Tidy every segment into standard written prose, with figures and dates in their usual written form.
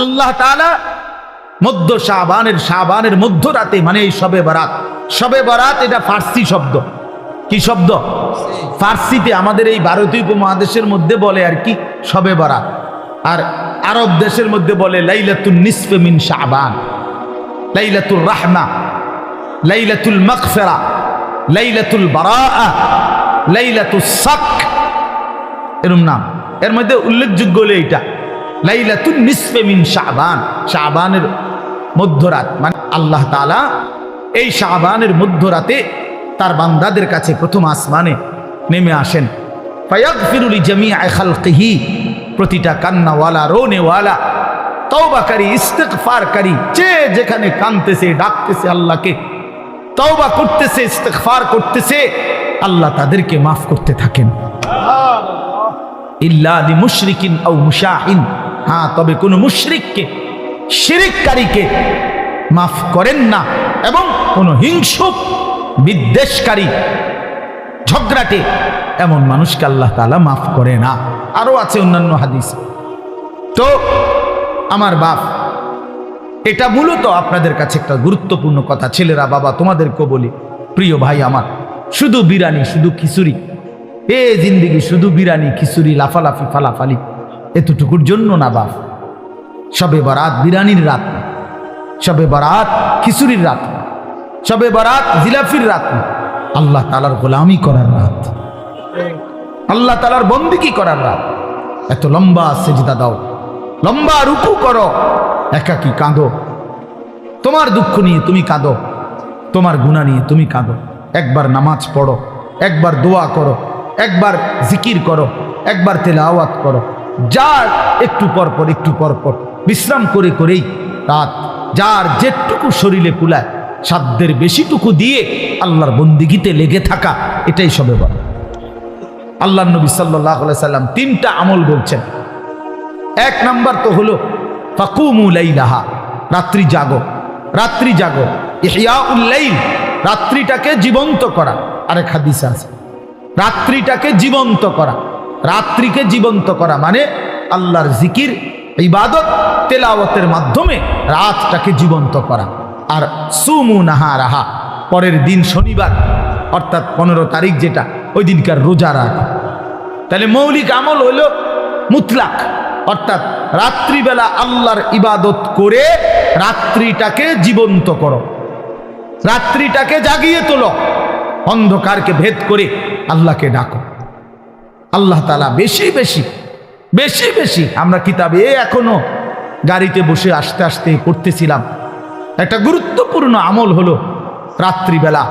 আল্লাহ তাআলা মধ্য শাবানের মধ্যরাতে, মানে এই শবে বরাত এটা ফার্সি শব্দ। কি শব্দ? ফার্সিতে আমাদের এই ভারতীয় উপমহাদেশের মধ্যে বলে আর কি শবে বরাত, আর আরব দেশের মধ্যে বলে লাইলাতুন নিসফে মিন শাবান, লাইলাতুল রাহমা, লাইলাতুল মাগফিরা, লাইলাতুল বারাআ, লাইলাতুস সাক, এরকম নাম। এর মধ্যে উল্লেখযোগ্য হলো এইটা লাইলাতুন নিসফে মিন শাবান, শাবানের মধ্যরাত। মানে আল্লাহ তাআলা এই শাবানের মধ্যরাতে তার বান্দাদের কাছে প্রথম আসমানে নেমে আসেন। ফায়াগফিরু লিজামিআ খালকিহি, প্রতিটা কান্নাওয়ালা, রোনেওয়ালা, তওবাকারী, ইস্তিগফারকারী, যে যেখানে কাঁদতেছে, ডাকতেছে আল্লাহকে, তওবা করতেছে, ইস্তিগফার করতেছে, আল্লাহ তাদেরকে মাফ করতে থাকেন। ইল্লা লিমুশরিকিন আও মুশাহিন, হ্যাঁ তবে কোন মুশরিককে, শিরিককারীকে মাফ করেন না, এবং কোন হিংসুক, বিদ্বেষকারী, ঝগড়াটে এমন মানুষকে আল্লাহ তাআলা মাফ করে না। আরো আছে অন্যান্য হাদিস। তো আমার বাপ, এটা মূলত আপনাদের কাছে একটা গুরুত্বপূর্ণ কথা। ছেলেরা, বাবা, তোমাদেরকে বলি, প্রিয় ভাই আমার, শুধু বিরানি, শুধু খিচুড়ি, এ জিন্দিগি শুধু বিরানি, খিচুড়ি, লাফালাফি, ফালাফালি, এতটুকুর জন্য না বাপ। শবে বরাত বিরানির রাত না, শবে বরাত খিচুড়ির রাত না, শবে বরাত জিলাফির রাত না, আল্লাহ তাআলার গোলামি করার রাত, আল্লাহ তাআলার বন্দেগী করার রাত। এত লম্বা সেজদা দাও, লম্বা রুকু করো, একাকী কাঁদো, তোমার দুঃখ নিয়ে তুমি কাঁদো, তোমার গুনাহ নিয়ে তুমি কাঁদো। একবার নামাজ পড়ো, একবার দোয়া করো, একবার জিকির করো, একবার তেলাওয়াত করো। যার একটু পর পর বিশ্রাম করে করেই রাত, যার যেটুকু শরীরে কুলায় সাধ্যের বেশিটুকু দিয়ে আল্লাহর বন্দেগীতে লেগে থাকা, এটাই শবে বরাত। আল্লাহর নবী সাল্লাল্লাহু আলাইহি সাল্লাম তিনটা আমল বলছেন। এক নাম্বার তো হলো ফাকুমু লাইলাহা, রাত্রি জাগো, রাত্রি জাগো, ইহইয়াউল লাইল, রাত্রিটাকে জীবন্ত করা। আরেক হাদিসে আছে রাত্রিটাকে জীবন্ত করা, রাত্রিকে জীবন্ত করা মানে আল্লাহর জিকির, ইবাদত, তেলাওয়াতের মাধ্যমে রাতটাকে জীবন্ত করা। আর সুমু নাহারাহা, পরের দিন শনিবার অর্থাৎ 15 তারিখ যেটা, ওই দিনকার রোজা রাখা। তাহলে মৌলিক আমল হলো মুতলাক, অর্থাৎ রাত্রিবেলা আল্লাহর ইবাদত করে রাত্রিটাকে জীবন্ত করো, রাত্রিটাকে জাগিয়ে তোলো, অন্ধকারকে ভেদ করে আল্লাহকে ডাকো। আল্লাহ তাআলা বেশি বেশি বেশি বেশি, আমরা কিতাবে এখনো গাড়িতে বসে আসতে আসতে পড়তেছিলাম, একটা গুরুত্বপূর্ণ আমল হলো রাত্রিবেলা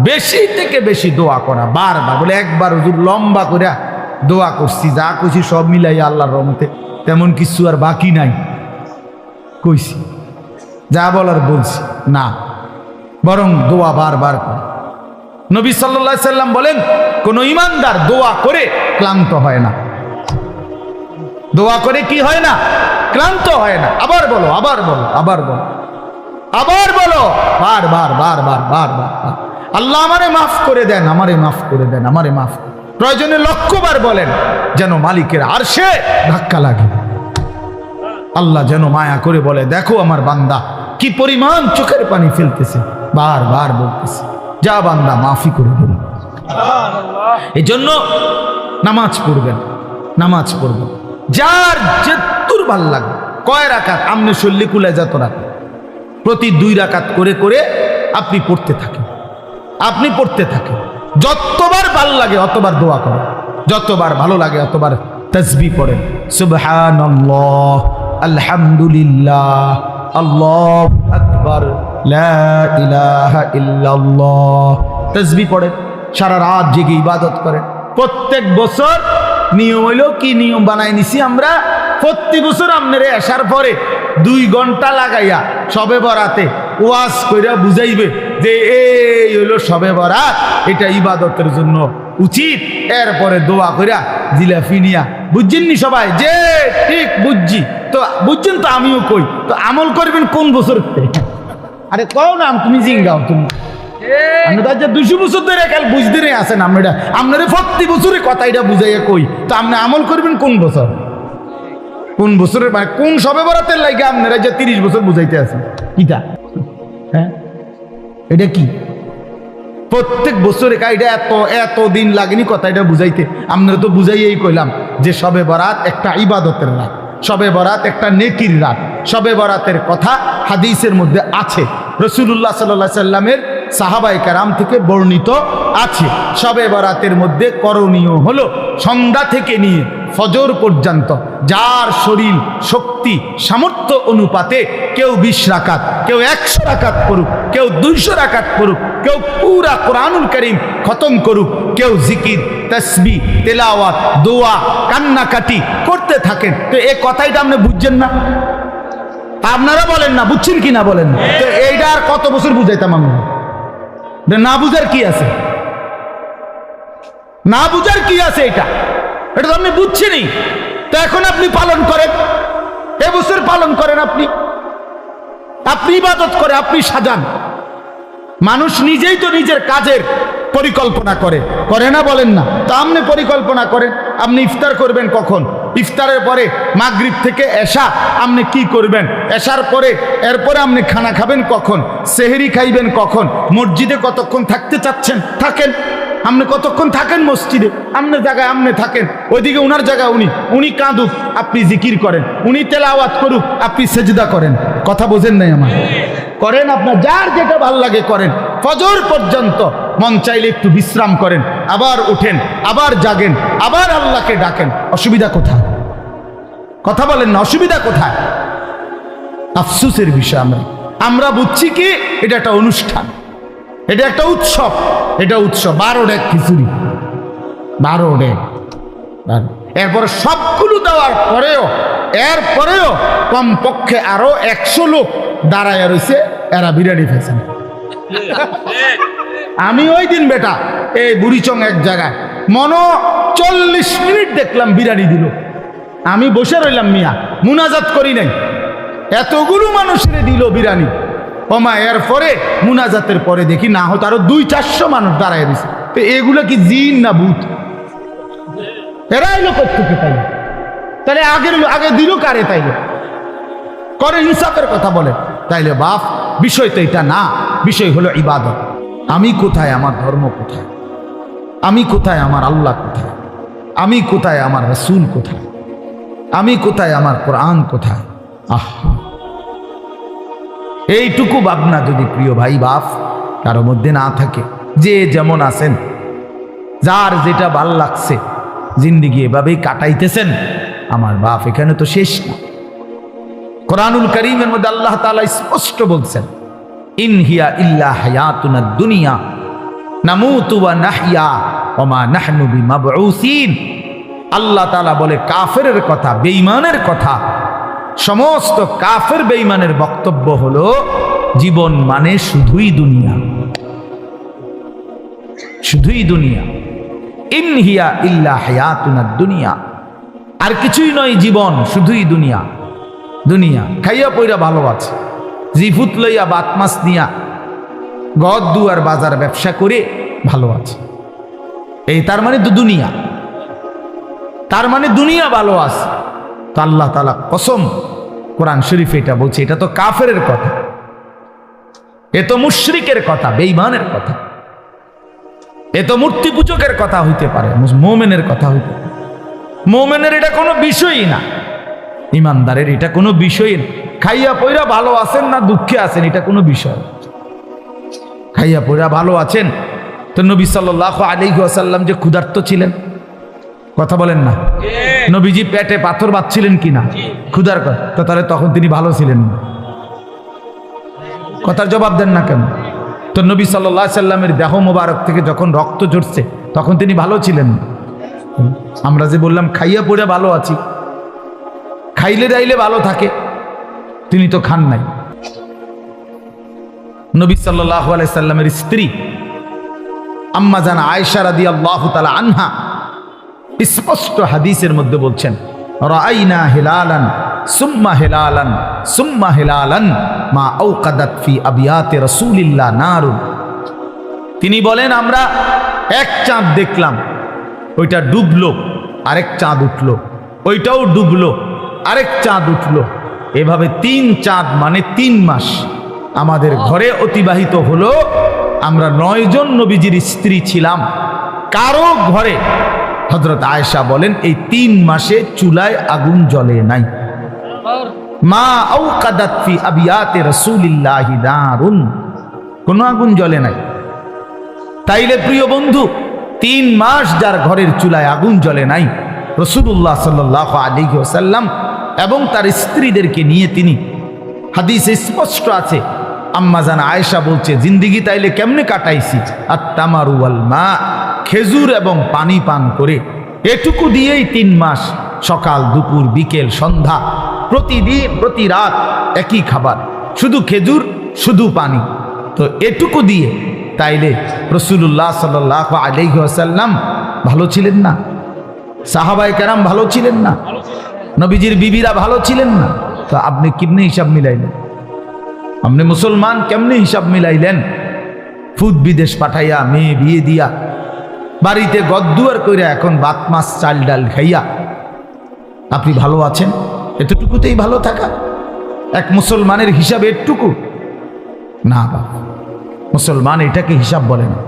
বেশি থেকে বেশি দোয়া করা। বারবার বলে, একবার হুজুর লম্বা করে দোয়া করছি, যা কইছি সব মিলাই আল্লাহর রহমতে তেমন কিছু আর বাকি নাই, কইছি যা বলার বলছি না, বরং দোয়া বারবার করে। নবী সাল্লাল্লাহু আলাইহি সাল্লাম বলেন, কোন ঈমানদার দোয়া করে ক্লান্ত হয় না। দোয়া করে কি হয় না? ক্লান্ত হয় না। আবার বলো, আবার বলো, আবার বলো, আবার বলো, বারবার বারবার বারবার। আল্লাহ আমারে মাফ করে দেন, আমারে মাফ করে দেন, আমারে মাফ। প্রয়োজনে লক্ষবার বলেন, যেন মালিকের আরশে ধাক্কা লাগে। আল্লাহ যেন মায়া করে বলে, দেখো আমার বান্দা কি পরিমাণ চোখের পানি ফেলতেছে, বারবার বলতেছে, যা বান্দা মাফি করে দিন। এই জন্য নামাজ পড়বেন, নামাজ পড়বেন, যার যেতুর ভাল লাগে। কয় রাকাত? আমনে শল্লি কুলে যত রাকাত, প্রতি 2 রাকাত করে করে আপনি পড়তে থাকেন, আপনি পড়তে থাকেন। যতবার ভাল লাগে অতবার দোয়া করেন, যতবার ভালো লাগে অতবার তাসবিহ পড়েন, সুবহানাল্লাহ, আলহামদুলিল্লাহ, আল্লাহু আকবার, লা ইলাহা ইল্লাল্লাহ। তাসবিহ পড়েন, সারা রাত জেগে ইবাদত করেন। প্রত্যেক বছর নিয়ম হইল, কি নিয়ম বানাই নিছি আমরা, প্রতি বছর আপনারা আসার পরে 2 ঘন্টা লাগাইয়া শবে বরাতে ওয়াজ কইরা বুঝাইবে যে এই হইল শবে বরাত, এটা ইবাদতের জন্য উচিত। এরপরে দোয়া কইরা জিলাফি নিয়া, বুঝছেন নি সবাই? যে ঠিক বুঝছি তো, বুঝছেন তো, আমিও কই তো, আমল করবেন কোন বছর? আরে কও না, তুমি জিঙ্গাও, তুমি আমরা 200 বছর ধরে কাল বুঝতে নেই আসেন, আমরা আপনাদের প্রতি বছরে কথা এটা বুঝাইয়া কই তো, আপনি আমল করবেন কোন বছর? কোন বছরের মানে কোন সবে বরাতের লাগে আপনারা যে 30 বছর বুঝাইতে আছেন কিটা? হ্যাঁ, এটা কি প্রত্যেক বছরে এটা এত দিন লাগেনি কথা এটা বুঝাইতে? আপনারা তো বুঝাইয়েই কইলাম যে সবে বরাত একটা ইবাদতের রাত, সবে বরাত একটা নেকির রাত। সবে বরাতের কথা হাদিসের মধ্যে আছে, রাসূলুল্লাহ সাল্লাল্লাহু আলাইহি সাল্লামের সাহাবায়ে কেরাম থেকে বর্ণিত আছে। সবে বরাতের মধ্যে করণীয় হলো সন্ধ্যা থেকে নিয়ে ফজর পর্যন্ত যার শরীর শক্তি সামর্থ্য অনুপাতে কেউ 20 রাকাত, কেউ 100 রাকাত পড়ুক, কেউ 200 রাকাত পড়ুক, কেউ পুরা কোরআনুল কারীম খতম করুক, কেউ জিকির তাসবিহ তেলাওয়াত দোয়া কান্নাকাটি করতে থাকেন। তো এই কথাইটা আপনি বুঝছেন না? আপনারা বলেন না, বুঝছেন কি না বলেন না? তো এইটা আর কত বছর বুঝাইতাম আমরা? না বুঝার কি আছে? না বুঝার কি আছে? এটা তো আপনি বুঝছেনই, তো এখন আপনি পালন করেন, এবছর পালন করেন। আপনি ইবাদত করে আপনি সাজান। মানুষ নিজেই তো নিজের কাজের পরিকল্পনা করে না বলেন না? তো আপনি পরিকল্পনা করেন, আপনি ইফতার করবেন কখন, ইফতারের পরে মাগরিব থেকে এশা আপনি কি করবেন, এশার পরে এরপরে আপনি খানা খাবেন কখন, সেহরি খাইবেন কখন, মসজিদে কতক্ষণ থাকতে চাচ্ছেন থাকেন, আপনি কতক্ষণ থাকেন মসজিদে, আপনার জায়গায় আপনি থাকেন, ওইদিকে উনার জায়গায় উনি কাঁদুক আপনি জিকির করেন, উনি তেলাওয়াত করুক আপনি সেজদা করেন। কথা বোঝেন নাই আমার? করেন, আপনার যার যেটা ভাল লাগে করেন। ফজর পর্যন্ত মন চাইলে একটু বিশ্রাম করেন, আবার উঠেন, আবার জাগেন, আবার আল্লাহকে ডাকেন। অসুবিধা কোথায়? কথা বলেন না, অসুবিধা কোথায়? আফসোসের বিষয় আমরা বুঝছি কি এটা একটা অনুষ্ঠান, এটা একটা উৎসব, এটা উৎসব। 12 ডেক খিচুড়ি, 12 ডেক, এরপরে সবগুলো দেওয়ার এরপরেও কমপক্ষে আরো 100 লোক দাঁড়ায় রয়েছে, এরা বিরিয়ানি ফেছেন। আমি ওই দিন বেটা এই বুড়িচং এক জায়গায় 40 মিনিট দেখলাম বিরিয়ানি দিল, আমি বসে রইলাম মিয়া, মুনাজাত করি নাই, এতগুলো মানুষের দিল বিরিয়ানি। ওমা এরপরে মুনাজাতের পরে দেখি না হতো আরো 200-400 মানুষ দাঁড়ায় দিছে। তো এগুলো কি জিন না ভূত? এরা এলো কোথেকে? তাহলে আগে দিল কারে? তাইলে করে ইনসাফের কথা বলে। তাইলে বাপ বিষয় তো এটা না, বিষয় হলো ইবাদত। আমি কোথায়, আমার ধর্ম কোথায়, আমি কোথায়, আমার আল্লাহ কোথায়, আমি কোথায়, আমার রাসূল কোথায়, আমি কোথায়, আমার কোরআন কোথায়? আহা, এইটুকু ভাবনা যদি প্রিয় ভাই বাপ কারো মধ্যে না থাকে, যে যেমন আছেন, যার যেটা ভাল লাগছে জিন্দিগি এভাবেই কাটাইতেছেন, আমার বাপ এখানে তো শেষ না। কোরআনুল কারীমের মধ্যে আল্লাহ তাআলা স্পষ্ট বলছেন, ইন হিয়া ইল্লা হায়াতুনা দুনিয়া নামুতু ওয়া নাহইয়া ওয়া মা নাহনু বিমাবউসিন। আল্লাহ তাআলা বলে কাফেরের কথা, বেঈমানের কথা, সমস্ত কাফের বেঈমানের বক্তব্য হলো জীবন মানে শুধুই দুনিয়া, শুধুই দুনিয়া। ইন হিয়া ইল্লা হায়াতুনা দুনিয়া, আর কিছুই নয় জীবন, শুধুই দুনিয়া। দুনিয়া খাইয়া পইরা ভালো আছে, জিফুত লইয়া বাত মাছ নিয়া ঘর দুয়ার বাজার ব্যবসা করে ভালো আছে, এই তার মানে তো দুনিয়া, তার মানে দুনিয়া ভালো আছে। তো আল্লাহ তাআলা কসম কোরআন শরীফে এটা বলছে, এটা তো কাফেরের কথা, এ তো মুশরিকের কথা, বেঈমানের কথা, এ তো মূর্তি পূজকের কথা হইতে পারে, মুমিনের কথা হইতে পারে। মুমিনের এটা কোনো বিষয়ই না, ইমানদারের এটা কোনো বিষয় না। খাইয়া পয়রা ভালো আছেন না দুঃখে আছেন এটা কোনো বিষয়। খাইয়া পয়রা ভালো আছেন তো নবী সাল্লাল্লাহু আলাইহি ওয়াসাল্লাম যে ক্ষুধার্ত ছিলেন, কথা বলেন না, নবীজি পেটে পাথর বাঁধছিলেন কিনা ক্ষুধার কথা, তো তাহলে তখন তিনি ভালো ছিলেন না? কথার জবাব দেন না কেন? তো নবী সাল্লাল্লাহু আলাইহি সাল্লামের দেহ মোবারক থেকে যখন রক্ত ঝরছে তখন তিনি ভালো ছিলেন না? আমরা যে বললাম খাইয়া পড়ে ভালো আছি, খাইলে দাইলে ভালো থাকে, তিনি তো খান নাই। নবী সাল্লাল্লাহু আলাইহি সাল্লামের স্ত্রী আম্মা জান আয়েশা রাদিয়াল্লাহু তাআলা আনহা স্পষ্ট হাদিসের মধ্যে বলছেন, রাআইনা হিলালান সুম্মা হিলালান সুম্মা হিলালান মা আওকাদাত ফি আবিয়াতি রাসূলিল্লাহ নারুন। তিনি বলেন আমরা এক চাঁদ দেখলাম, ওইটা ডুবলো, আরেক চাঁদ উঠলো, ওইটাও ডুবলো, আরেক চাঁদ উঠলো, এভাবে 3 চাঁদ মানে 3 মাস আমাদের ঘরে অতিবাহিত হলো। আমরা 9 জন নবীজির স্ত্রী ছিলাম। কারো ঘরে, হযরত আয়েশা বলেন, এই 3 মাসে চুলায় আগুন জ্বলে নাই। মা আওকাদাত ফি আবিয়াতে রাসূলিল্লাহি নারুন, কোনো আগুন জ্বলে নাই। তাইলে প্রিয় বন্ধু, 3 মাস যার ঘরের চুলায় আগুন জ্বলে নাই, রাসূলুল্লাহ সাল্লাল্লাহু আলাইহি ওয়াসাল্লাম এবং তার স্ত্রীদেরকে নিয়ে তিনি, হাদিসে স্পষ্ট আছে, আম্মা জান আয়েশা বলছে, জিন্দেগি তাইলে কেমনে কাটাইছি, আত-তামারু ওয়াল মা, খেজুর এবং পানি পান করে, এটুকু দিয়েই 3 মাস, সকাল দুপুর বিকেল সন্ধ্যা, প্রতিদিন প্রতি রাত একই খাবার, শুধু খেজুর শুধু পানি। তো এটুকু দিয়ে তাইলে রাসূলুল্লাহ সাল্লাল্লাহু আলাইহি ওয়াসাল্লাম ভালো ছিলেন না? সাহাবায়ে কেরাম ভালো ছিলেন না? নবীজির বিবিরা ভালো ছিলেন না? তো আপনি কেমনে হিসাব মিলাইলেন? আপনি মুসলমান কেমনে হিসাব মিলাইলেন? ফুদ বিদেশ পাঠাইয়া, মেয়ে বিয়ে দিয়া, বাড়িতে গদ্দুয়ার কইরা, এখন ভাত মাছ চাল ডাল খাইয়া আপনি ভালো আছেন? এতটুকুতেই ভালো থাকা এক মুসলমানের হিসাব? এটুকু না বাবা, মুসলমান এটাকে হিসাব বলে না।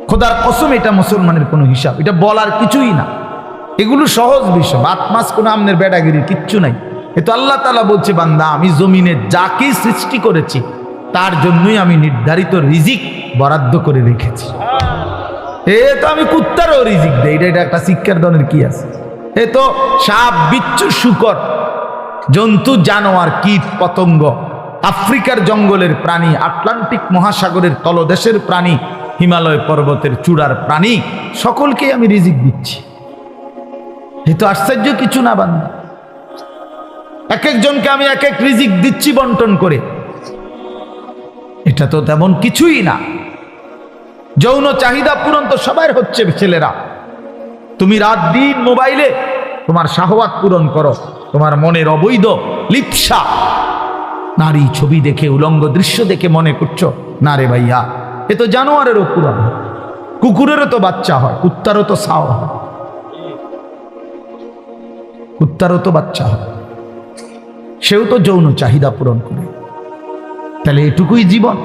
খোদার কসম, এটা মুসলমানের কোনো হিসাব, এটা বলার কিছুই না। এগুলো সহজ বিষয়, ভাত মাছ কোনো আমনের বেড়াগিরি কিচ্ছু নাই। এ তো আল্লাহ তাআলা বলছে, বান্দা আমি জমিনে যাকে সৃষ্টি করেছি তার জন্যই আমি নির্ধারিত রিজিক বরাদ্দ করে রেখেছি। এ তো আমি কুত্তারও রিজিক দেই, এটা একটা শিক্ষার ধরনের কি আছে? এ তো সাপ বিচ্ছু শুকর জন্তু জানোয়ার কীট পতঙ্গ, আফ্রিকার জঙ্গলের প্রাণী, আটলান্টিক মহাসাগরের তলদেশের প্রাণী, হিমালয় পর্বতের চূড়ার প্রাণী, সকলকে আমি রিজিক দিচ্ছি। এ তো আশ্চর্য কিছু না বান্দা, এক একজনকে আমি এক এক রিজিক দিচ্ছি বন্টন করে, এটা তো তেমন কিছুই না। যৌন চাহিদা পূরণ তো সবার হচ্ছে ছেলেরা। তুমি রাত দিন মোবাইলে তোমার শাহওয়াত পূরণ করো, তোমার মনের অবৈধ লিপ্সা, নারী ছবি দেখে, উলঙ্গ দৃশ্য দেখে মনে করছো না রে ভাইয়া, এ তো জানোয়ারেরও পূরণ হয়, কুকুরেরও তো বাচ্চা হয়, কুত্তারও তো ছাও হয়, কুত্তারও তো বাচ্চা হয়, সেও তো যৌন চাহিদা পূরণ করে। তাহলে এটুকুই জীবন,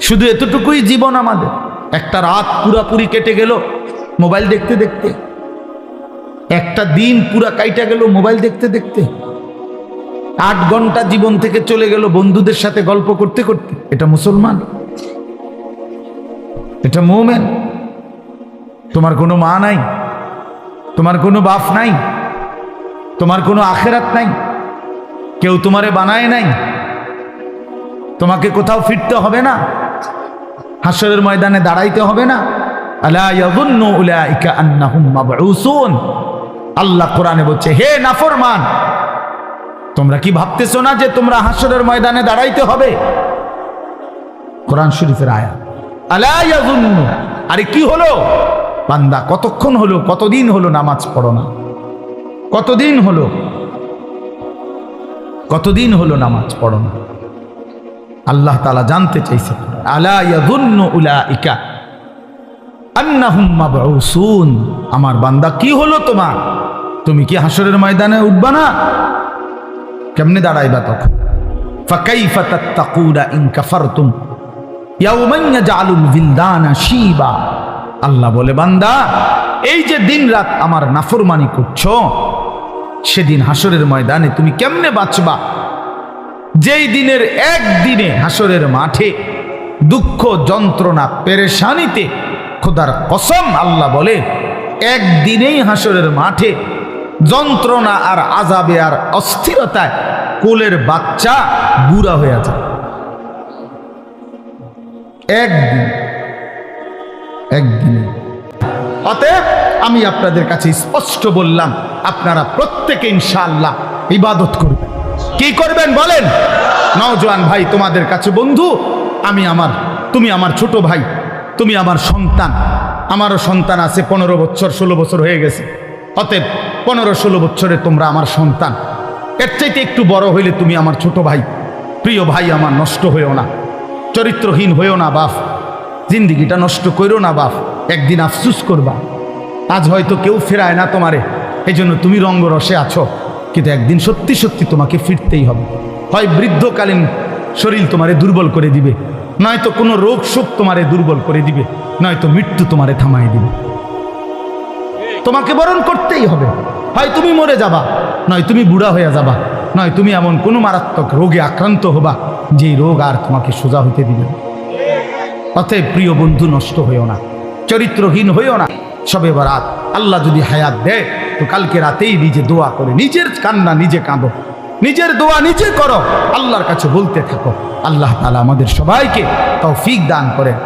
শুধু এতটুকুই জীবন আমাদের। একটা রাত পুরাপুরি কেটে গেল মোবাইল দেখতে দেখতে, একটা দিন পুরা কাইটা গেল মোবাইল দেখতে দেখতে, 8 ঘন্টা জীবন থেকে চলে গেল বন্ধুদের সাথে গল্প করতে করতে। এটা মুসলমান? এটা মুমিন? তোমার কোনো মা নাই, তোমার কোনো বাপ নাই, তোমার কোনো আখিরাত নাই, কেউ তোমারে বানায় নাই, তোমাকে কোথাও ফিরতে হবে না, হাসরের ময়দানে দাঁড়াইতে হবে না। আলা ইয়াযুন্নু উলাইকা আন্নাহুম মাবউসুন, আল্লাহ কোরআনে বলছে, হে নাফরমান, তোমরা কি ভাবতেছো না যে তোমরা হাসরের ময়দানে দাঁড়াইতে হবে? কোরআন শরীফের আয়াত। আলা ইয়াযুন্নু, আরে কি হলো বান্দা, কতক্ষণ হলো, কতদিন হলো নামাজ পড়ো না? কতদিন হলো, কতদিন হলো নামাজ পড়ো না? আল্লাহ তাআলা জানতে চাইছে, আলা ইয়াযুন্নু উলাইকা আন্নাহুম মাবউসুন, আমার বান্দা কি হলো তোমার? তুমি কি হাসরের ময়দানে উঠবা না? কেমনে দাঁড়াইবা তখন? ফাকাইফা তাত্তাকুনা ইন কাফারতুম ইয়াওমান ইয়াজআলুল বিলদানা শিবা, আল্লাহ বলে, বান্দা এই যে দিন রাত আমার নাফরমানি করছো, সেদিন হাসরের ময়দানে তুমি কেমনে বাঁচবা? যেই দিনের একদিনে হাসরের মাঠে দুঃখ যন্ত্রণা পেরেশানিতে, খোদার কসম আল্লাহ বলে, একদিনেই হাসরের মাঠে যন্ত্রণা আর আযাবে আর অস্থিরতায় কোলের বাচ্চা বুড়া হয়ে যায়। একদিনে। অতএব আমি আপনাদের কাছে স্পষ্ট বললাম, আপনারা প্রত্যেকে ইনশাআল্লাহ ইবাদত করবেন। কি করবেন বলেন? নওজোয়ান ভাই, তোমাদের কাছে বন্ধু, তুমি আমার ছোট ভাই, তুমি আমার সন্তান, আমারও সন্তান আছে, 15 বছর 16 বছর হয়ে গেছে। অতএব 15-16 বছরে তোমরা আমার সন্তান, এর চাইতে একটু বড় হইলে তুমি আমার ছোট ভাই। প্রিয় ভাই আমার, নষ্ট হয়েও না, চরিত্রহীন হয়েও না বাপ, জিন্দিগিটা নষ্ট করো না বাপ, একদিন আফসুস করবা। আজ হয়তো কেউ ফেরায় না তোমারে, এই জন্য তুমি রঙ্গরসে আছো। কিন্তু একদিন সত্যি সত্যি তোমাকে ফিরতেই হবে। হয় বৃদ্ধকালীন শরীর তোমারে দুর্বল করে দিবে, নয়তো কোনো রোগ শোক তোমারে দুর্বল করে দিবে, নয়তো মৃত্যু তোমারে থামাই দিবে। তোমাকে বরণ করতেই হবে। হয় তুমি মরে যাবা, নয় তুমি বুড়া হয়ে যাবা, নয় তুমি এমন কোনো মারাত্মক রোগে আক্রান্ত হবা যে রোগ আর তোমাকে সোজা হইতে দিবে না। অতএব প্রিয় বন্ধু, নষ্ট হইও না, চরিত্রহীন হইও না। সবে বরাত আল্লাহ যদি হায়াত দেয় তো কালকে রাতেই নিজে দোয়া করে, নিজের কান্না নিজে কাঁদো, নিজের দোয়া নিজে করো, আল্লাহর কাছে বলতে থাকো। আল্লাহ তাআলা আমাদের সবাইকে তৌফিক দান করেন।